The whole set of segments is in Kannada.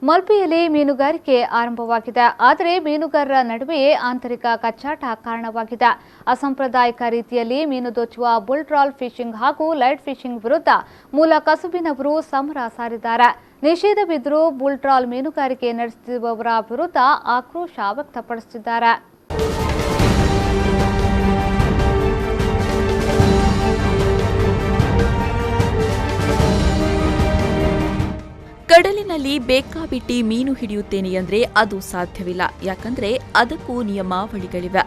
ಮಲ್ಪೆಯಲ್ಲಿ ಮೀನುಗಾರಿಕೆ ಆರಂಭವಾಗಿದೆ. ಆದರೆ ಮೀನುಗಾರರ ನಡುವೆಯೇ ಆಂತರಿಕ ಕಚ್ಚಾಟ ಕಾರಣವಾಗಿದೆ. ಅಸಾಂಪ್ರದಾಯಿಕ ರೀತಿಯಲ್ಲಿ ಮೀನು ದೋಚುವ ಬುಲ್ ಟ್ರಾಲ್ ಫಿಶಿಂಗ್ ಹಾಗೂ ಲೈಟ್ ಫಿಶಿಂಗ್ ವಿರುದ್ಧ ಮೂಲ ಕಸುಬಿನವರು ಸಮರ ಸಾರಿದ್ದಾರೆ. ನಿಷೇಧವಿದ್ದರೂ ಬುಲ್ ಟ್ರಾಲ್ ಮೀನುಗಾರಿಕೆ ನಡೆಸುತ್ತಿರುವವರ ವಿರುದ್ಧ ಆಕ್ರೋಶ ವ್ಯಕ್ತಪಡಿಸುತ್ತಿದ್ದಾರೆ. ಕಡಲಿನಲ್ಲಿ ಬೇಕಾಬಿಟ್ಟಿ ಮೀನು ಹಿಡಿಯುತ್ತೇನೆ ಅಂದ್ರೆ ಅದು ಸಾಧ್ಯವಿಲ್ಲ. ಯಾಕಂದ್ರೆ ಅದಕ್ಕೂ ನಿಯಮಾವಳಿಗಳಿವೆ.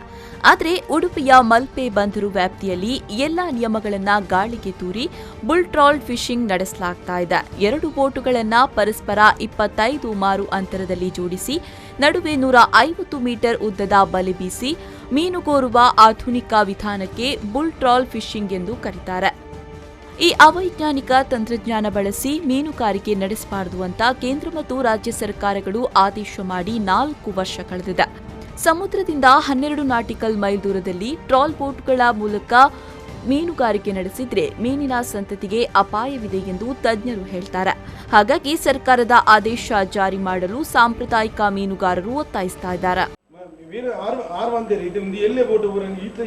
ಆದರೆ ಉಡುಪಿಯ ಮಲ್ಪೆ ಬಂದರು ವ್ಯಾಪ್ತಿಯಲ್ಲಿ ಎಲ್ಲಾ ನಿಯಮಗಳನ್ನ ಗಾಳಿಗೆ ತೂರಿ ಬುಲ್ ಟ್ರಾಲ್ ಫಿಶಿಂಗ್ ನಡೆಸಲಾಗ್ತಾ ಇದೆ. 2 ಬೋಟುಗಳನ್ನ ಪರಸ್ಪರ 25 ಮಾರು ಅಂತರದಲ್ಲಿ ಜೋಡಿಸಿ ನಡುವೆ 150 ಮೀಟರ್ ಉದ್ದದ ಬಲೆ ಬೀಸಿ ಮೀನುಗೋರುವ ಆಧುನಿಕ ವಿಧಾನಕ್ಕೆ ಬುಲ್ ಟ್ರಾಲ್ ಫಿಶಿಂಗ್ ಎಂದು ಕರೆಯುತ್ತಾರೆ. ಈ ಅವೈಜ್ಞಾನಿಕ ತಂತ್ರಜ್ಞಾನ ಬಳಸಿ ಮೀನುಗಾರಿಕೆ ನಡೆಸಬಾರದು ಅಂತ ಕೇಂದ್ರ ಮತ್ತು ರಾಜ್ಯ ಸರ್ಕಾರಗಳು ಆದೇಶ ಮಾಡಿ 4 ವರ್ಷ ಕಳೆದಿದೆ. ಸಮುದ್ರದಿಂದ 12 ನಾಟಿಕಲ್ ಮೈಲ್ ದೂರದಲ್ಲಿ ಟ್ರಾಲ್ ಬೋಟ್ಗಳ ಮೂಲಕ ಮೀನುಗಾರಿಕೆ ನಡೆಸಿದ್ರೆ ಮೀನಿನ ಸಂತತಿಗೆ ಅಪಾಯವಿದೆ ಎಂದು ತಜ್ಞರು ಹೇಳ್ತಾರೆ. ಹಾಗಾಗಿ ಸರ್ಕಾರದ ಆದೇಶ ಜಾರಿ ಮಾಡಲು ಸಾಂಪ್ರದಾಯಿಕ ಮೀನುಗಾರರು ಒತ್ತಾಯಿಸ್ತಾ ಇದ್ದಾರೆ. ಎಲ್ಲೇ ಬೋಟ್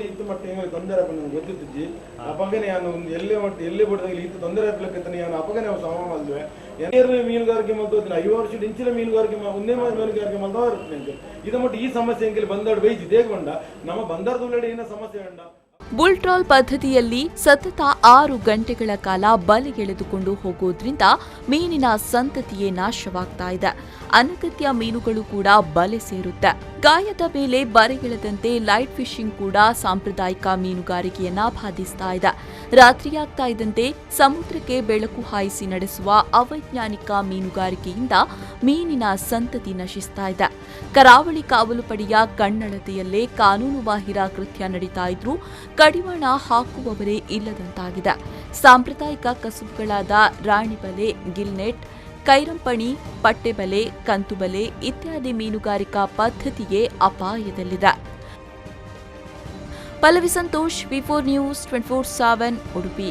ಈತ ಮಟ್ಟ ತೊಂದರೆ ಗೊತ್ತಿದ್ದಿ ಅಪಗನೆ ಎಲ್ಲೇ ಮಟ್ಟ ಎಲ್ಲೇ ಬೋಟದಲ್ಲಿ ಈತ ತೊಂದರೆ ಆಗ್ಲಿಕ್ಕೆ ಅಪಗನೆ ಸಮ ಮೀನುಗಾರಿಕೆ ಮಾಡ್ತೀನಿ 5 ವರ್ಷದ ಇಂಚಿನ ಮೀನುಗಾರಿಕೆ ಒಂದೇ ಮೀನುಗಾರಿಕೆ ಮಾಡ್ತಾ ಇದು ಮಟ್ಟ ಈ ಸಮಸ್ಯೆ ಬಂದಾಡು ಬೈಜಿ ದೇಗೊಂಡ ನಮ್ಮ ಬಂದಾರದೊಳಗಡೆ ಏನೋ ಸಮಸ್ಯೆ ಉಂಡ. ಬುಲ್ ಟ್ರಾಲ್ ಪದ್ಧತಿಯಲ್ಲಿ ಸತತ 6 ಗಂಟೆಗಳ ಕಾಲ ಬಲೆಗೆಳೆದುಕೊಂಡು ಹೋಗೋದ್ರಿಂದ ಮೀನಿನ ಸಂತತಿಯೇ ನಾಶವಾಗ್ತಾ ಇದೆ. ಅನಗತ್ಯ ಮೀನುಗಳು ಕೂಡ ಬಲೆ ಸೇರುತ್ತೆ. ಗಾಯದ ಮೇಲೆ ಬರೆಗೆಳೆದಂತೆ ಲೈಟ್ ಫಿಶಿಂಗ್ ಕೂಡ ಸಾಂಪ್ರದಾಯಿಕ ಮೀನುಗಾರಿಕೆಯನ್ನ ಬಾಧಿಸ್ತಾ ಇದೆ. ರಾತ್ರಿಯಾಗ್ತಾ ಇದ್ದಂತೆ ಸಮುದ್ರಕ್ಕೆ ಬೆಳಕು ಹಾಯಿಸಿ ನಡೆಸುವ ಅವೈಜ್ಞಾನಿಕ ಮೀನುಗಾರಿಕೆಯಿಂದ ಮೀನಿನ ಸಂತತಿ ನಶಿಸ್ತಾ ಇದೆ. ಕರಾವಳಿ ಕಾವಲು ಪಡೆಯ ಕಣ್ಣಳತೆಯಲ್ಲೇ ಕಾನೂನು ಬಾಹಿರ ಕೃತ್ಯ ನಡೀತಾ ಇದ್ರೂ ಕಡಿವಾಣ ಹಾಕುವವರೇ ಇಲ್ಲದಂತಾಗಿದೆ. ಸಾಂಪ್ರದಾಯಿಕ ಕಸುಬುಗಳಾದ ರಾಣಿಬಲೆ, ಗಿಲ್ನೆಟ್, ಕೈರಂಪಣಿ, ಪಟ್ಟೆಬಲೆ, ಕಂತುಬಲೆ ಇತ್ಯಾದಿ ಮೀನುಗಾರಿಕಾ ಪದ್ಧತಿಗೆ ಅಪಾಯದಲ್ಲಿದೆ. Pallavi Santosh, V4 news 24/7 Udupi.